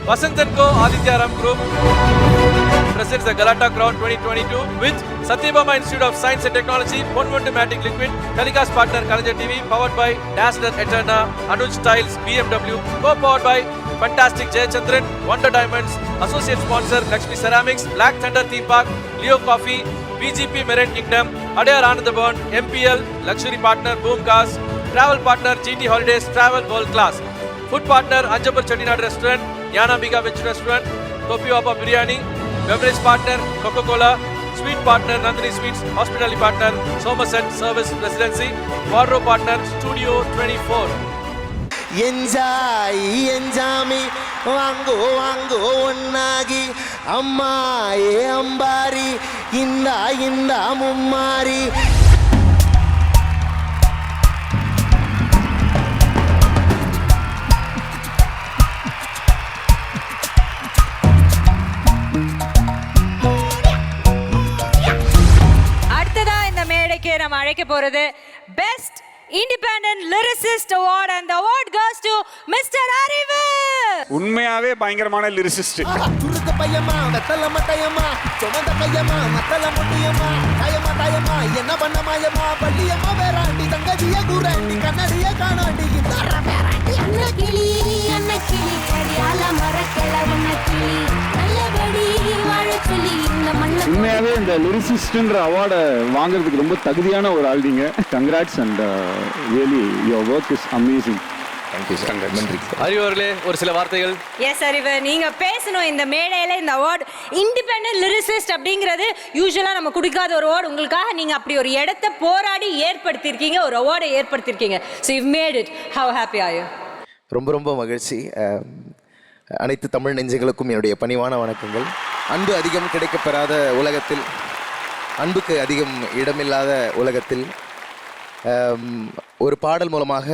Vasanth & Co. Aditya Ram Group presents the Galata Crown 2022 with Satyabama Institute of Science and Technology, Ponvondu Matic Liquid, telecast partner Kalaja TV, powered by Dazzler Eterna, Anuj Styles, BMW, co-powered by Fantastic Jayachandran, Wonder Diamonds, associate sponsor Lakshmi Ceramics, Black Thunder Theme Park, Leo Coffee, VGP Marine Kingdom, Adayar Anandabhavan, MPL, luxury partner Boom Cars, travel partner GT Holidays, Travel World Class, food partner Anjapur Chettinad Restaurant, Yana Biga Veg Restaurant, Topi Wapa Biryani, beverage partner Coca-Cola, sweet partner Nandini Sweets, hospitality partner Somerset Service Residency, wardrobe partner Studio 24. Enjoy ಎಂಜಾಮಿ ವಾಂಗೋ ವಾಂಗೋ ಒನ್ನಾಗಿ ಅಮ್ಮ ಏ ಅಂಬಾರಿ ಇಂದ ಇಂದ ಮುಮ್ಮಾರಿ. அடுத்ததா இந்த மேடைக்கு நம்ம அழைக்க போறது best Independent Lyricist Award and the award goes to Mr. Arivu. உண்மையாவே பயங்கரமான லிரிசிஸ்ட். துருக்க பையமா வெத்தல மட்டையம்மா சுமந்த கையம்மா மத்தல முட்டியம்மா காயம்மா தாயம்மா என்ன பண்ண மாயம்மா பள்ளியம்மா வேறாண்டி தங்கதிய கூறாண்டி கண்ணடிய காணாண்டி இந்தார வேறாண்டி அண்ணா கிளி அடியால மரக்கல வண்ண கிளி நல்லபடி வாழ சொல்லி இந்த மண்ண. உண்மையாவே இந்த லிரிசிஸ்ட்ன்ற அவார்டை வாங்குறதுக்கு ரொம்ப தகுதியான ஒரு ஆள் நீங்க. Congrats and really your work is amazing. நன்றி. அறிவர்களே ஒரு சில வார்த்தைகள். எஸ் அறிவு, நீங்க பேசணும் இந்த மேடையில. இந்த அவார்டு இண்டிபெண்டன்ட் லிரிசிஸ்ட் அப்படிங்கிறது யூஸ்வலா நம்ம கொடுக்காத ஒரு அவார்டு. உங்களுக்காக நீங்க அப்படி ஒரு இடத்தை போராடி ஏற்படுத்தியிருக்கீங்க, ஒரு அவார்டை ஏற்படுத்தியிருக்கீங்க. So you made it. How happy are you? ரொம்ப ரொம்ப மகிழ்ச்சி. அனைத்து தமிழ் நெஞ்சங்களுக்கும் என்னுடைய பணிவான வணக்கங்கள். அன்பு அதிகம் கிடைக்கப்பெறாத உலகத்தில், அன்புக்கு அதிகம் இடமில்லாத உலகத்தில் ஒரு பாடல் மூலமாக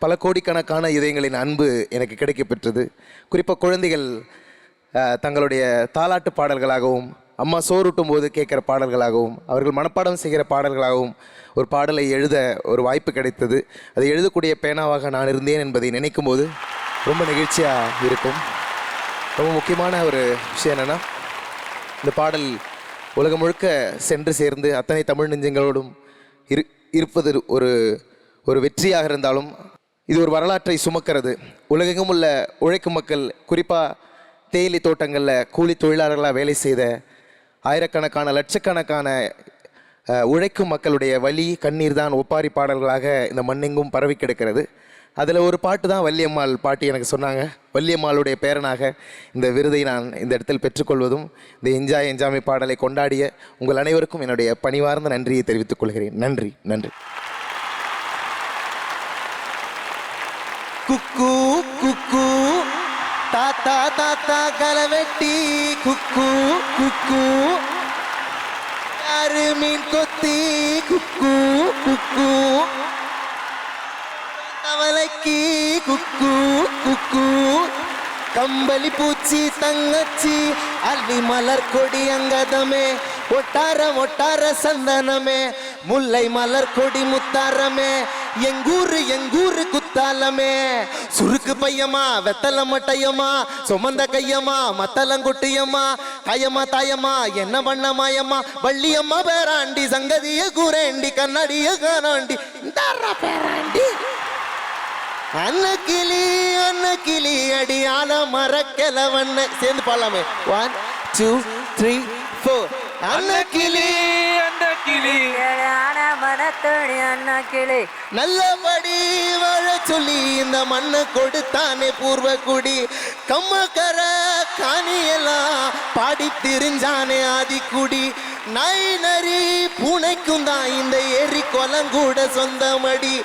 பல கோடிக்கணக்கான இதயங்களின் அன்பு எனக்கு கிடைக்கப்பெற்றது. குறிப்பாக குழந்தைகள் தங்களுடைய தாலாட்டு பாடல்களாகவும், அம்மா சோறுட்டும் போது கேட்குற பாடல்களாகவும், அவர்கள் மனப்பாடம் செய்கிற பாடல்களாகவும் ஒரு பாடலை எழுத ஒரு வாய்ப்பு கிடைத்தது. அதை எழுதக்கூடிய பேனாவாக நான் இருந்தேன் என்பதை நினைக்கும் போது ரொம்ப நெகிழ்ச்சியாக இருக்கும். ரொம்ப முக்கியமான ஒரு விஷயம் என்னென்னா, இந்த பாடல் உலகம் முழுக்க சென்று சேர்ந்து அத்தனை தமிழ் நெஞ்சங்களோடும் இருப்பது ஒரு வெற்றியாக இருந்தாலும், இது ஒரு வரலாற்றை சுமக்கிறது. உலகெங்கும் உள்ள உழைக்கும் மக்கள், குறிப்பாக தேயிலை தோட்டங்களில் கூலி தொழிலாளர்களாக வேலை செய்த ஆயிரக்கணக்கான லட்சக்கணக்கான உழைக்கும் மக்களுடைய வலி கண்ணீர் தான் ஒப்பாரி பாடல்களாக இந்த மண்ணெங்கும் பரவி கிடக்கிறது. அதில் ஒரு பாட்டு தான் வள்ளியம்மாள் பாட்டு எனக்கு சொன்னாங்க. வள்ளியம்மாளுடைய பேரனாக இந்த விருதை நான் இந்த இடத்தில் பெற்றுக்கொள்வதும், இந்த என்ஜாய் என்ஜாமி பாடலை கொண்டாடிய உங்கள் அனைவருக்கும் என்னுடைய பணிவார்ந்த நன்றியை தெரிவித்துக் கொள்கிறேன். நன்றி நன்றி. குக்கு குக்கு தாத்தா தாத்தா கலவெட்டி குக்கு குக்கு யாரு மீன் கொத்தி குக்கு குக்கு அவளைக்கு குக்கு குக்கு கம்பளி பூச்சி தங்கச்சி அள்ளி மலர் கொடி அங்கதமே ஒட்டார ஒட்டார சந்தனமே முல்லை மலர் கொடி முத்தாரமே எங்கூரு குத்தாலமே சுருக்கு பையமா வெத்தல மட்டையம்மா சுமந்த கையம்மா மத்தலங்குட்டியம்மா காயம்மா தாயம்மா என்ன பண்ண மாயம்மா வள்ளியம்மா பேராண்டி சங்கதிய கூரேண்டி கண்ணடிய காணாண்டி இந்தாரா பேராண்டி அன்னக்கிளி அடியால மரக்கிழவண்ண சேர்ந்து பாடலாமே. 1 2 3 4 அன்னக்கிளி நல்லபடி வாழ சொல்லி இந்த மண்ணை கொடுத்தானே பூர்வ குடி. கம்மக்கர காணியெல்லாம் பாடி திரிஞ்சானே ஆதிக்குடி. நாய் நரி பூனைக்கும் தான் இந்த ஏரி கொலங்கூட சொந்தமடி.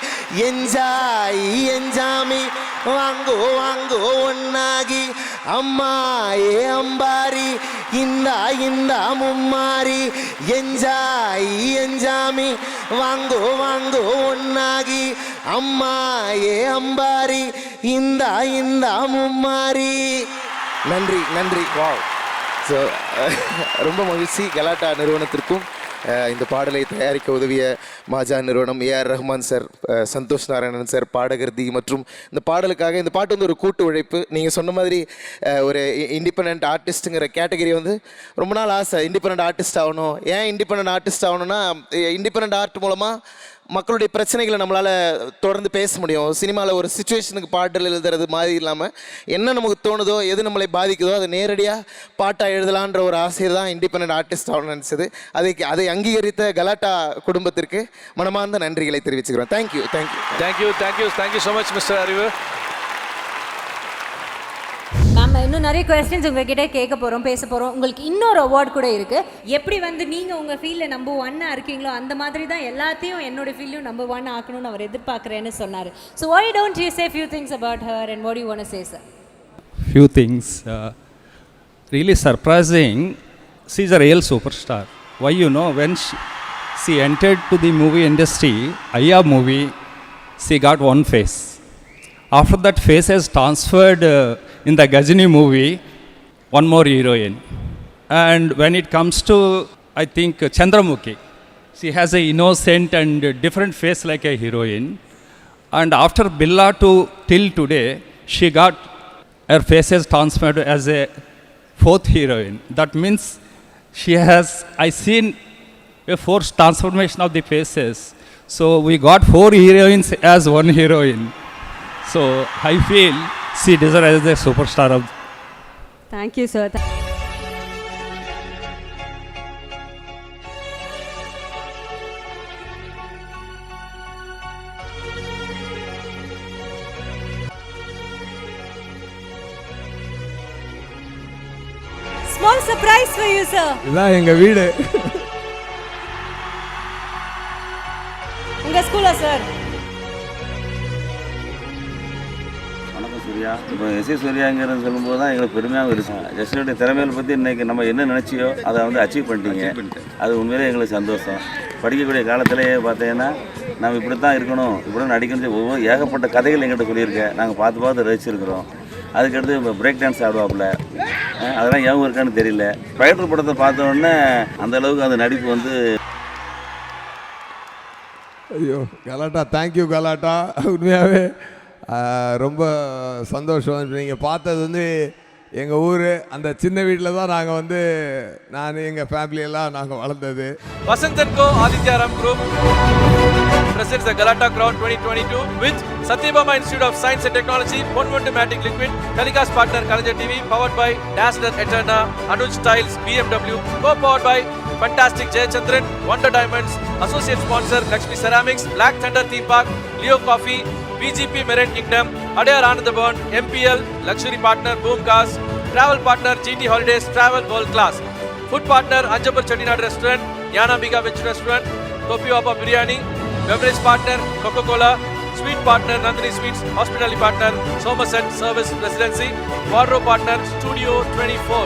என்ஜாய் என்ஜாமி வாங்கோ வாங்கோ ஒன்னாகி அம்மா ஏ அம்பாரி இந்தா இந்தா மும்மாரி. என்ஜாய் என்ஜாமி வாங்கோ வாங்கோ ஒன்னாகி அம்மா ஏ அம்பாரி இந்தா இந்தா மும்மாரி. நன்றி நன்றி. வாவ். ஸோ ரொம்ப மகிழ்ச்சி. கலாட்டா நிறுவனத்திற்கும் இந்த பாடலை தயாரிக்க உதவிய மாஜா நிறுவனம், ஏஆர் ரஹ்மான் சார், சந்தோஷ் நாராயணன் சார், பாடகர் தி மற்றும் இந்த பாடலுக்காக. இந்த பாட்டு வந்து ஒரு கூட்டு உழைப்பு. நீங்கள் சொன்ன மாதிரி ஒரு இண்டிபெண்ட் ஆர்டிஸ்ட்டுங்கிற கேட்டகரி வந்து ரொம்ப நாள் ஆசை, இண்டிபெண்ட் ஆர்டிஸ்ட் ஆகணும். ஏன் இண்டிபெண்ட் ஆர்டிஸ்ட் ஆகணும்னா, இண்டிபெண்ட் ஆர்ட் மூலமாக மக்களுடைய பிரச்சனைகளை நம்மளால் தொடர்ந்து பேச முடியும். சினிமாவில் ஒரு சுச்சுவேஷனுக்கு பாடல் எழுதுறது மாதிரி இல்லாமல் என்ன நமக்கு தோணுதோ, எது நம்மளை பாதிக்குதோ அதை நேரடியாக பாட்டாக எழுதலான்ற ஒரு ஆசையை தான் இண்டிபெண்ட் ஆர்டிஸ்ட் ஆகணும்னு நினச்சது. அதை அங்கீகரித்த கலாட்டா குடும்பத்திற்கு மனமார்ந்த நன்றிகளை தெரிவிச்சுக்கிறோம். Thank you thank you thank you thank you thank you so much mister அறிவு. நம்ம இன்னும் நிறைய கொஸ்டின்ஸ் உங்ககிட்ட கேட்க போகிறோம், பேச போகிறோம். உங்களுக்கு இன்னொரு அவார்ட் கூட இருக்குது. எப்படி வந்து நீங்கள் உங்கள் ஃபீல்டில் நம்பர் 1 இருக்கீங்களோ அந்த மாதிரி தான் எல்லாத்தையும் என்னோட ஃபீல்டையும் நம்பர் 1 ஆக்கணும்னு அவர் எதிர்பார்க்குறேன்னு சொன்னார். So why don't you say few things about her and what do you want to say, sir? Few things. Really surprising. She's a real superstar. Why, you know, when she entered to the movie industry, Ayya movie, she got one face. After that face has transferred in the Ghajini movie, one more heroine. And when it comes to, I think, Chandramukhi, she has a innocent and different face like a heroine. And after Billa to till today, she got her faces transferred as a 4th heroine. That means she has, I seen a forced transformation of the faces. So we got 4 heroines as 1 heroine. So I feel she deserves as a superstar of. Thank you, sir. Small surprise for you, sir. இதான் எங்கள் வீடு. உங்கள் ஸ்கூலா sir? வணக்கம் சூர்யா. இப்போ S A சூர்யாங்கிறது சொல்லும்போது தான் எங்களுக்கு பெருமையாக இருக்கும். ஜஸ்டினுடைய திறமைகளை பற்றி இன்றைக்கி நம்ம என்ன நினச்சியோ அதை வந்து அச்சீவ் பண்ணிட்டீங்க. அது உண்மையிலே எங்களுக்கு சந்தோஷம். படிக்கக்கூடிய காலத்திலேயே பார்த்தீங்கன்னா நம்ம இப்படி தான் இருக்கணும், இப்படி நடிக்கணும், ஒவ்வொரு ஏகப்பட்ட கதைகள் எங்கிட்ட சொல்லியிருக்கேன். நாங்கள் பார்த்து ரசிச்சிருக்கிறோம். அதுக்கடுத்து இப்போ பிரேக் டான்ஸ் ஆடுவாப்புல, அதெல்லாம் ஏன் இருக்கான்னு தெரியல. ஃபைட்டர் படத்தை பார்த்த உடனே அந்தளவுக்கு அந்த நடிப்பு வந்து. ஐயோ கலாட்டா, தேங்க்யூ கலாட்டா. உண்மையாகவே ரொம்ப சந்தோஷம். நீங்கள் பார்த்தது வந்து எங்கள் ஊர், அந்த சின்ன வீட்டில் தான் நாங்கள் வந்து நான் எங்கள் ஃபேமிலியெல்லாம் நாங்கள் வளர்ந்தது. Vasanth & Co Adityaram Group presents the Galata Crown 2022 with Satyabama Institute of Science and Technology, Ponvundu Matic Liquid, telecast partner Kalajar TV, powered by Dazzler Eterna, Anuj Styles, BMW, co-powered by Fantastic Jayachandran, Wonder Diamonds, associate sponsor Lakshmi Ceramics, Black Thunder Theme Park, Leo Coffee, BGP Marine Kingdom, Adayar Anandabhavan, MPL, luxury partner Boom Cars, travel partner GT Holidays, Travel World Class, food partner Anjapur Chettinad Restaurant, Yana Biga Veg Restaurant, Topi Wapa Biryani, beverage partner Coca-Cola, sweet partner Nandini Sweets, hospitality partner Somerset Service Residency, wardrobe partner Studio 24.